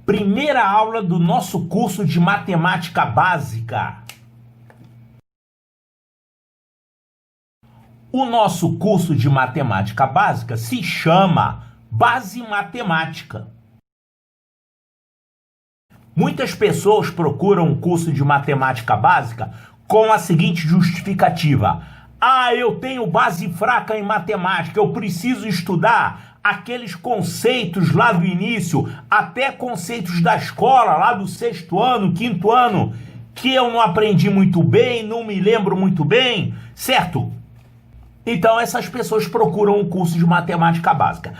Primeira aula do nosso curso de matemática básica. O nosso curso de matemática básica se chama Base Matemática. Muitas pessoas procuram um curso de matemática básica com a seguinte justificativa: eu tenho base fraca em matemática, eu preciso estudar aqueles conceitos lá do início, até conceitos da escola, lá do 6º ano, 5º ano, que eu não aprendi muito bem, não me lembro muito bem, certo? Então essas pessoas procuram um curso de matemática básica.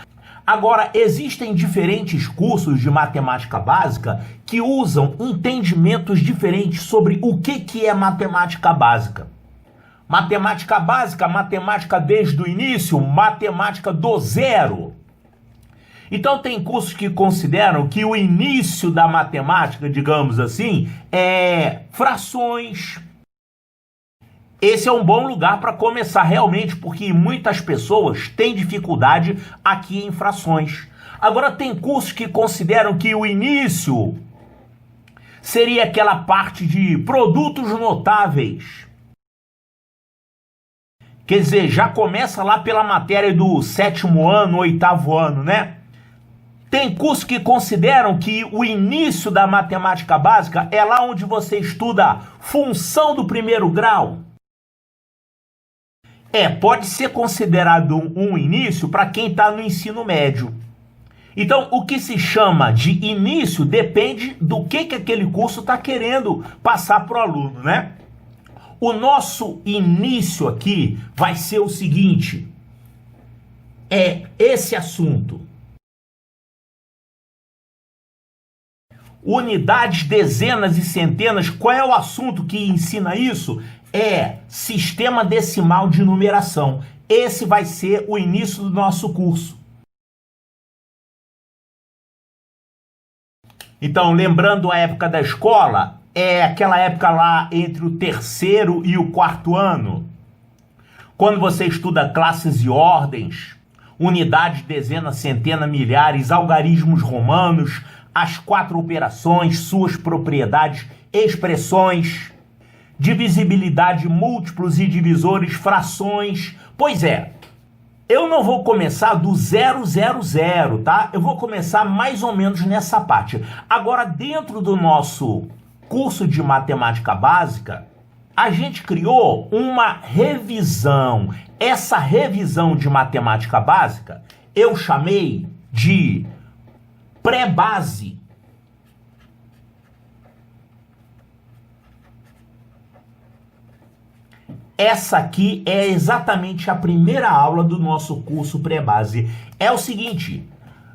Agora, existem diferentes cursos de matemática básica que usam entendimentos diferentes sobre o que é matemática básica. Matemática básica, matemática desde o início, matemática do zero. Então tem cursos que consideram que o início da matemática, digamos assim, é frações. Esse é um bom lugar para começar realmente, porque muitas pessoas têm dificuldade aqui em frações. Agora tem cursos que consideram que o início seria aquela parte de produtos notáveis. Quer dizer, já começa lá pela matéria do 7º ano, 8º ano, né? Tem cursos que consideram que o início da matemática básica é lá onde você estuda função do primeiro grau. Pode ser considerado um início para quem está no ensino médio. Então, o que se chama de início depende do que aquele curso está querendo passar para o aluno, né? O nosso início aqui vai ser o seguinte: é esse assunto. Unidades, dezenas e centenas, qual é o assunto que ensina isso? É sistema decimal de numeração. Esse vai ser o início do nosso curso. Então, lembrando a época da escola, é aquela época lá entre o 3º e o 4º ano, quando você estuda classes e ordens, unidades, dezenas, centenas, milhares, algarismos romanos, as 4 operações, suas propriedades, expressões, divisibilidade, múltiplos e divisores, frações. Pois é, eu não vou começar do 000, tá? Eu vou começar mais ou menos nessa parte. Agora, dentro do nosso curso de matemática básica, a gente criou uma revisão. Essa revisão de matemática básica eu chamei de pré-base. Essa aqui é exatamente a primeira aula do nosso curso pré-base. É o seguinte: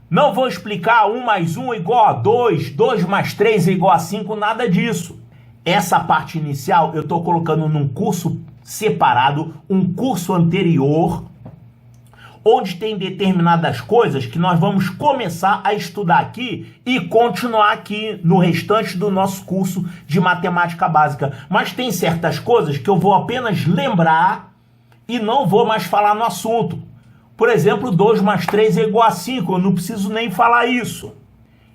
não vou explicar 1 mais 1 igual a 2, 2 mais 3 é igual a 5, nada disso. Essa parte inicial eu estou colocando num curso separado, um curso anterior, onde tem determinadas coisas que nós vamos começar a estudar aqui e continuar aqui no restante do nosso curso de matemática básica. Mas tem certas coisas que eu vou apenas lembrar e não vou mais falar no assunto. Por exemplo, 2 mais 3 é igual a 5, eu não preciso nem falar isso.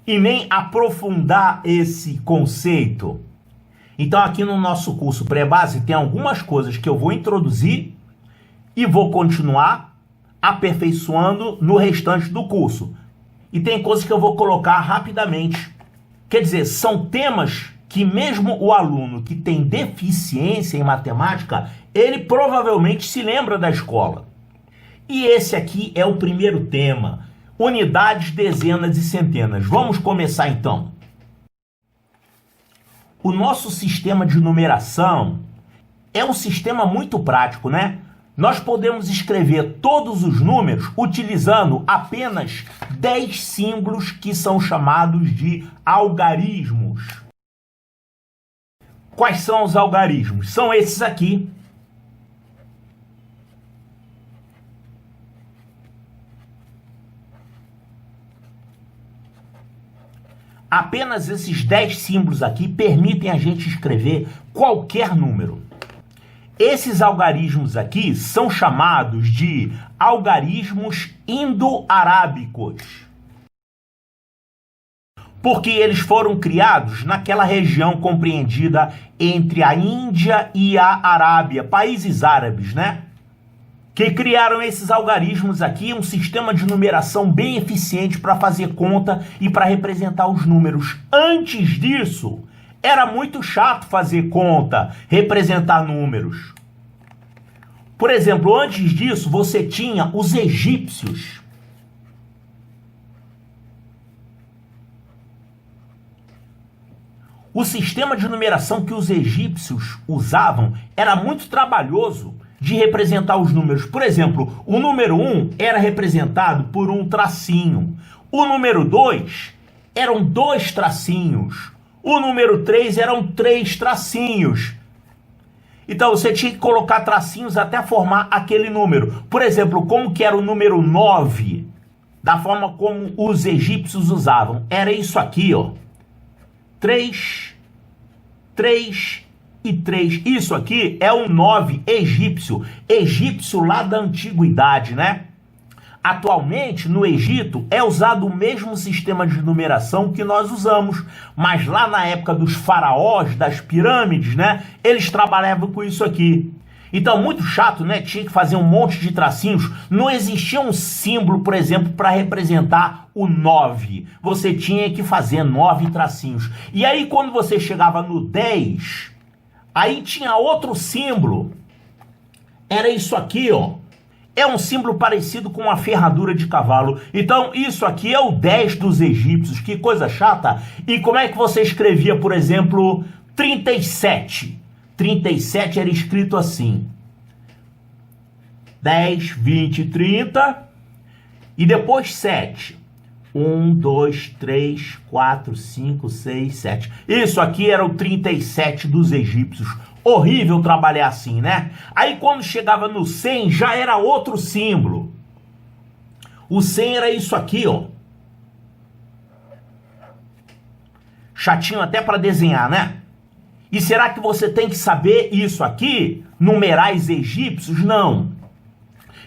E nem aprofundar esse conceito. Então aqui no nosso curso pré-base tem algumas coisas que eu vou introduzir e vou continuar aperfeiçoando no restante do curso. E tem coisas que eu vou colocar rapidamente. Quer dizer, são temas que mesmo o aluno que tem deficiência em matemática, ele provavelmente se lembra da escola. E esse aqui é o primeiro tema: unidades, dezenas e centenas. Vamos começar então. O nosso sistema de numeração é um sistema muito prático, né? Nós podemos escrever todos os números utilizando apenas 10 símbolos que são chamados de algarismos. Quais são os algarismos? São esses aqui. Apenas esses 10 símbolos aqui permitem a gente escrever qualquer número. Esses algarismos aqui são chamados de algarismos indo-arábicos. Porque eles foram criados naquela região compreendida entre a Índia e a Arábia, países árabes, né? Que criaram esses algarismos aqui, um sistema de numeração bem eficiente para fazer conta e para representar os números. Antes disso, era muito chato fazer conta, representar números. Por exemplo, antes disso, você tinha os egípcios. O sistema de numeração que os egípcios usavam era muito trabalhoso de representar os números. Por exemplo, o número 1 era representado por um tracinho. O número 2 eram 2 tracinhos. O número 3 eram 3 tracinhos. Então você tinha que colocar tracinhos até formar aquele número. Por exemplo, como que era o número 9? Da forma como os egípcios usavam. Era isso aqui, ó. 3, 3 e 3. Isso aqui é um 9 egípcio. Egípcio lá da antiguidade, né? Atualmente, no Egito, é usado o mesmo sistema de numeração que nós usamos. Mas lá na época dos faraós, das pirâmides, né? Eles trabalhavam com isso aqui. Então, muito chato, né? Tinha que fazer um monte de tracinhos. Não existia um símbolo, por exemplo, para representar o 9. Você tinha que fazer 9 tracinhos. E aí, quando você chegava no 10, aí tinha outro símbolo. Era isso aqui, ó. É um símbolo parecido com uma ferradura de cavalo. Então, isso aqui é o 10 dos egípcios. Que coisa chata. E como é que você escrevia, por exemplo, 37? 37 era escrito assim. 10, 20, 30. E depois 7. 1, 2, 3, 4, 5, 6, 7. Isso aqui era o 37 dos egípcios. Horrível trabalhar assim, né? Aí quando chegava no 100, já era outro símbolo. O 100 era isso aqui, ó. Chatinho até para desenhar, né? E será que você tem que saber isso aqui? Numerais egípcios? Não.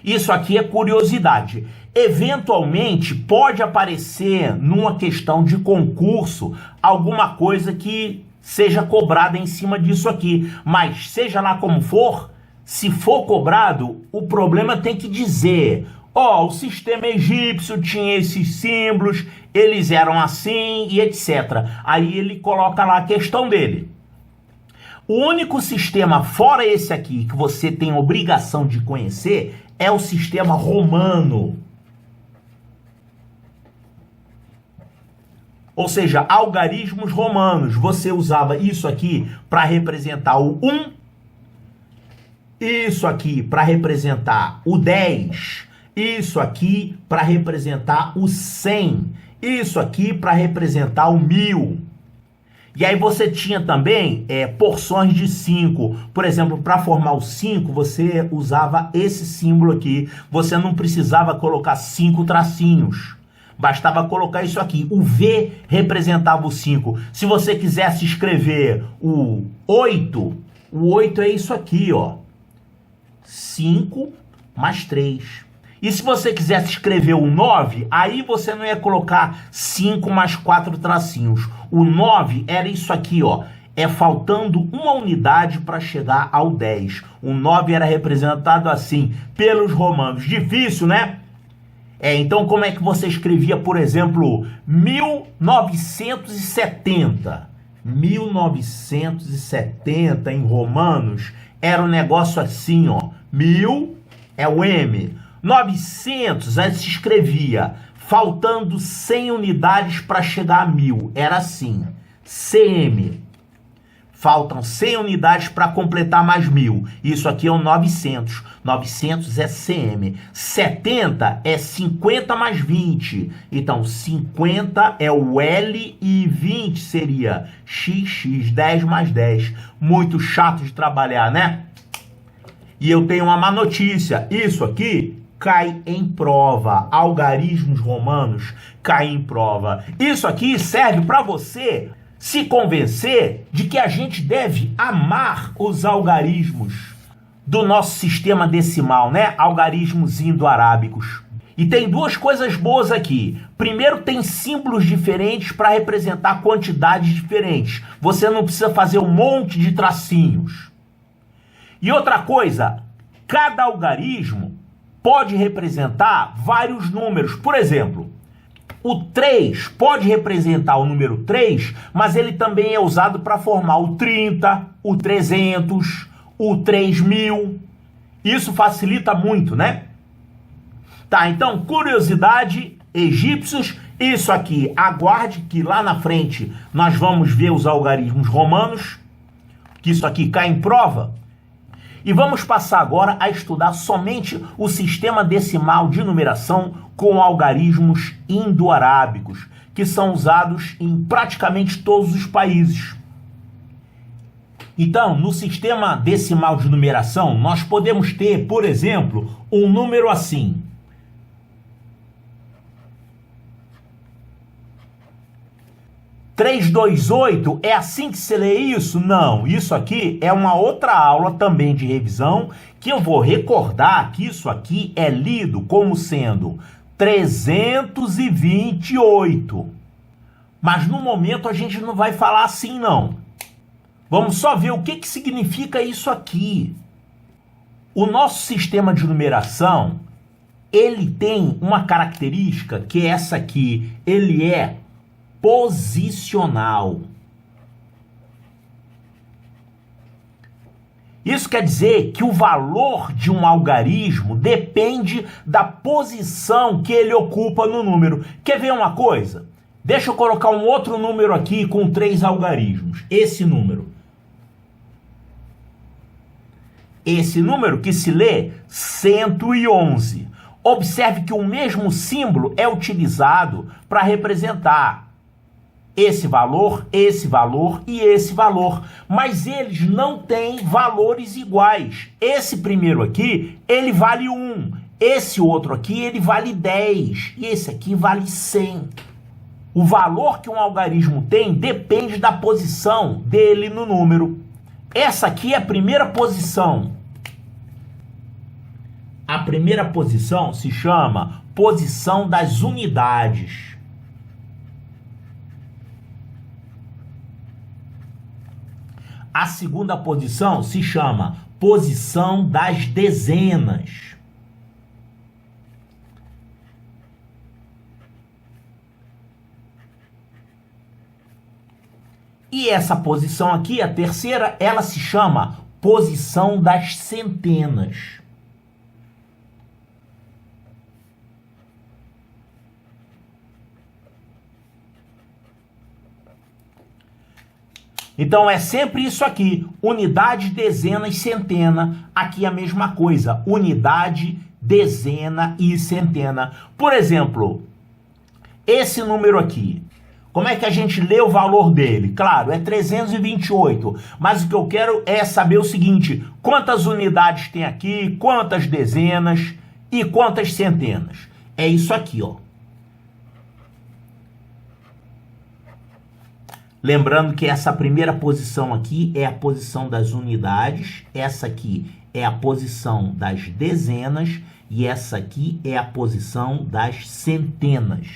Isso aqui é curiosidade. Eventualmente pode aparecer numa questão de concurso alguma coisa que seja cobrada em cima disso aqui. Mas seja lá como for, se for cobrado, o problema tem que dizer: ó, o sistema egípcio tinha esses símbolos, eles eram assim e etc. Aí ele coloca lá a questão dele. O único sistema fora esse aqui que você tem obrigação de conhecer é o sistema romano. Ou seja, algarismos romanos. Você usava isso aqui para representar o 1, isso aqui para representar o 10, isso aqui para representar o 100, isso aqui para representar o 1000. E aí você tinha também porções de 5. Por exemplo, para formar o 5, você usava esse símbolo aqui. Você não precisava colocar 5 tracinhos. Bastava colocar isso aqui. O V representava o 5. Se você quisesse escrever o 8, o 8 é isso aqui, ó. 5 mais 3. E se você quisesse escrever o 9, aí você não ia colocar 5 mais 4 tracinhos. O 9 era isso aqui, ó. É faltando uma unidade para chegar ao 10. O 9 era representado assim pelos romanos. Difícil, né? Então como é que você escrevia, por exemplo, 1970? 1970 em romanos era um negócio assim, ó. 1000 é o M. 900, aí se escrevia faltando 100 unidades para chegar a 1000. Era assim. CM. Faltam 100 unidades para completar mais 1000. Isso aqui é o 900. 900 é CM. 70 é 50 mais 20. Então, 50 é o L e 20 seria XX, 10 mais 10. Muito chato de trabalhar, né? E eu tenho uma má notícia. Isso aqui cai em prova. Algarismos romanos caem em prova. Isso aqui serve para você se convencer de que a gente deve amar os algarismos do nosso sistema decimal, né? Algarismos indo-arábicos. E tem duas coisas boas aqui. Primeiro, tem símbolos diferentes para representar quantidades diferentes. Você não precisa fazer um monte de tracinhos. E outra coisa, cada algarismo pode representar vários números. Por exemplo, o 3 pode representar o número 3, mas ele também é usado para formar o 30, o 300, o 3000. Isso facilita muito, né? Tá, então, curiosidade, egípcios, isso aqui, aguarde que lá na frente nós vamos ver os algarismos romanos, que isso aqui cai em prova. E vamos passar agora a estudar somente o sistema decimal de numeração com algarismos indo-arábicos, que são usados em praticamente todos os países. Então, no sistema decimal de numeração, nós podemos ter, por exemplo, um número assim. 328, é assim que se lê isso? Não, isso aqui é uma outra aula também de revisão, que eu vou recordar que isso aqui é lido como sendo 328. Mas no momento a gente não vai falar assim, não. Vamos só ver o que significa isso aqui. O nosso sistema de numeração, ele tem uma característica que é essa aqui, ele é posicional. Isso quer dizer que o valor de um algarismo depende da posição que ele ocupa no número. Quer ver uma coisa? Deixa eu colocar um outro número aqui com 3 algarismos. Esse número que se lê 111. Observe que o mesmo símbolo é utilizado para representar esse valor e esse valor, mas eles não têm valores iguais. Esse primeiro aqui, ele vale 1, esse outro aqui, ele vale 10, e esse aqui vale 100. O valor que um algarismo tem depende da posição dele no número. Essa aqui é a primeira posição. A primeira posição se chama posição das unidades. A segunda posição se chama posição das dezenas. E essa posição aqui, a terceira, ela se chama posição das centenas. Então é sempre isso aqui, unidade, dezena e centena. Aqui é a mesma coisa, unidade, dezena e centena. Por exemplo, esse número aqui, como é que a gente lê o valor dele? Claro, é 328, mas o que eu quero é saber o seguinte, quantas unidades tem aqui, quantas dezenas e quantas centenas? É isso aqui, ó. Lembrando que essa primeira posição aqui é a posição das unidades, essa aqui é a posição das dezenas e essa aqui é a posição das centenas.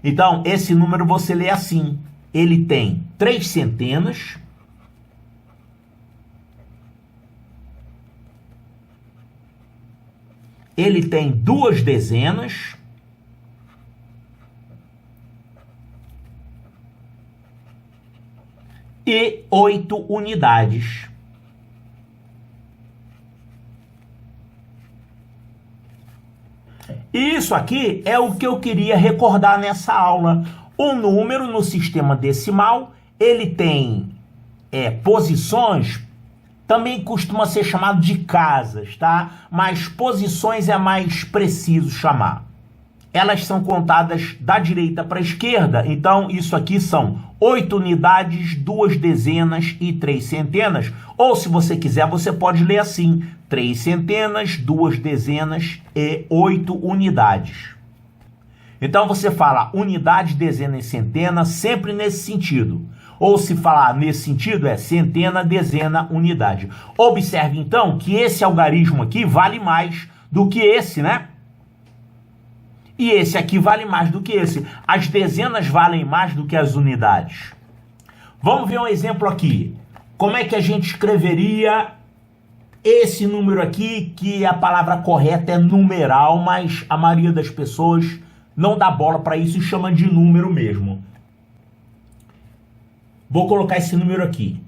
Então, esse número você lê assim, ele tem 3 centenas, ele tem 2 dezenas, e 8 unidades. Isso aqui é o que eu queria recordar nessa aula. O número no sistema decimal, ele tem posições, também costuma ser chamado de casas, tá? Mas posições é mais preciso chamar. Elas são contadas da direita para a esquerda, então isso aqui são 8 unidades, 2 dezenas e 3 centenas. Ou se você quiser, você pode ler assim, 3 centenas, 2 dezenas e 8 unidades. Então você fala unidade, dezena e centena sempre nesse sentido. Ou se falar nesse sentido é centena, dezena, unidade. Observe então que esse algarismo aqui vale mais do que esse, né? E esse aqui vale mais do que esse. As dezenas valem mais do que as unidades. Vamos ver um exemplo aqui. Como é que a gente escreveria esse número aqui, que a palavra correta é numeral, mas a maioria das pessoas não dá bola para isso e chama de número mesmo. Vou colocar esse número aqui.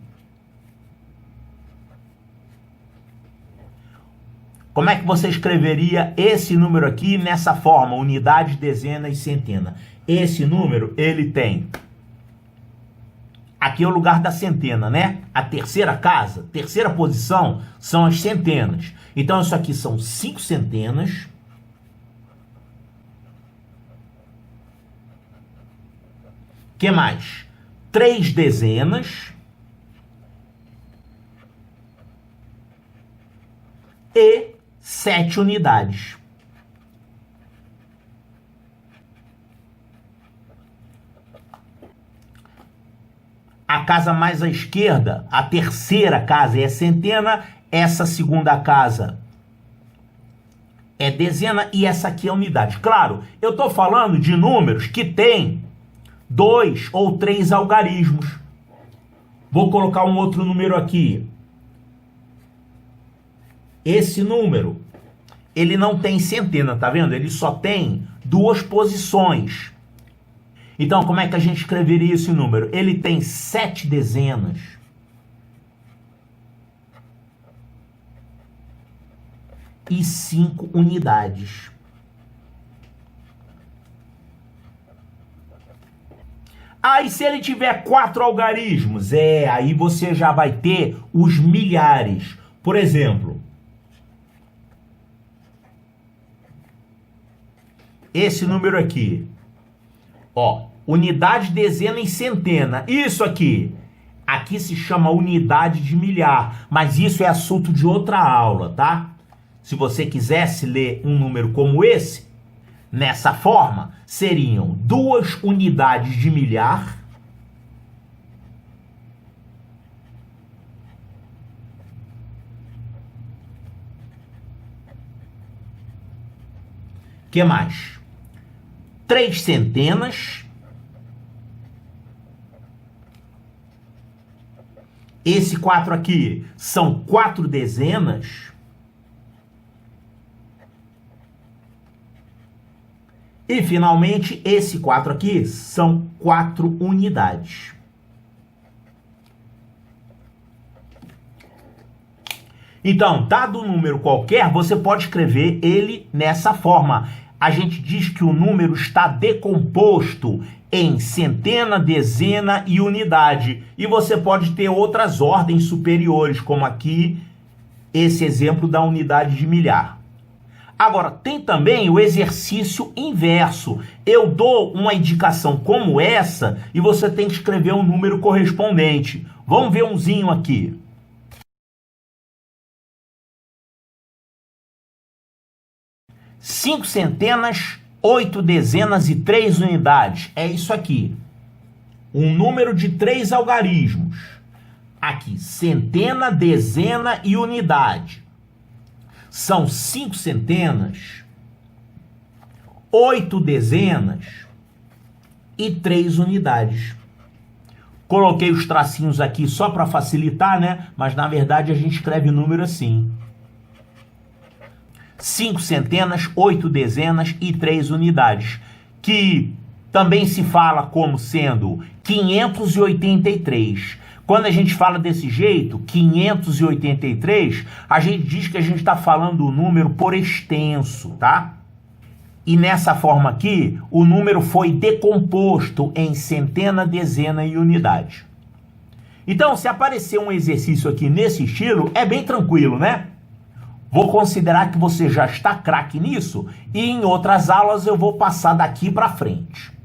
Como é que você escreveria esse número aqui nessa forma? Unidade, dezena e centena. Esse número, ele tem... Aqui é o lugar da centena, né? A terceira casa, terceira posição, são as centenas. Então, isso aqui são 5 centenas. Que mais? 3 dezenas. E 7 unidades. A casa mais à esquerda, a terceira casa é centena, essa segunda casa é dezena e essa aqui é unidade. Claro, eu estou falando de números que têm 2 ou 3 algarismos. Vou colocar um outro número aqui. Esse número, ele não tem centena, tá vendo? Ele só tem 2 posições. Então, como é que a gente escreveria esse número? Ele tem 7 dezenas. E 5 unidades. Aí, se ele tiver 4 algarismos, aí você já vai ter os milhares. Por exemplo, esse número aqui, ó, unidade, dezena e centena. Isso aqui se chama unidade de milhar, mas isso é assunto de outra aula, tá? Se você quisesse ler um número como esse, nessa forma, seriam 2 unidades de milhar que mais? 3 centenas. Esse 4 aqui são 4 dezenas. E, finalmente, esse 4 aqui são 4 unidades. Então, dado um número qualquer, você pode escrever ele nessa forma. A gente diz que o número está decomposto em centena, dezena e unidade. E você pode ter outras ordens superiores, como aqui, esse exemplo da unidade de milhar. Agora, tem também o exercício inverso. Eu dou uma indicação como essa e você tem que escrever um número correspondente. Vamos ver umzinho aqui. 5 centenas, 8 dezenas e 3 unidades. É isso aqui. Um número de 3 algarismos. Aqui, centena, dezena e unidade. São 5 centenas, 8 dezenas e 3 unidades. Coloquei os tracinhos aqui só para facilitar, né? Mas na verdade a gente escreve o número assim. 5 centenas, 8 dezenas e 3 unidades. Que também se fala como sendo 583. Quando a gente fala desse jeito, 583, a gente diz que a gente está falando o número por extenso, tá? E nessa forma aqui, o número foi decomposto em centena, dezena e unidade. Então, se aparecer um exercício aqui nesse estilo, é bem tranquilo, né? Vou considerar que você já está craque nisso e em outras aulas eu vou passar daqui para frente.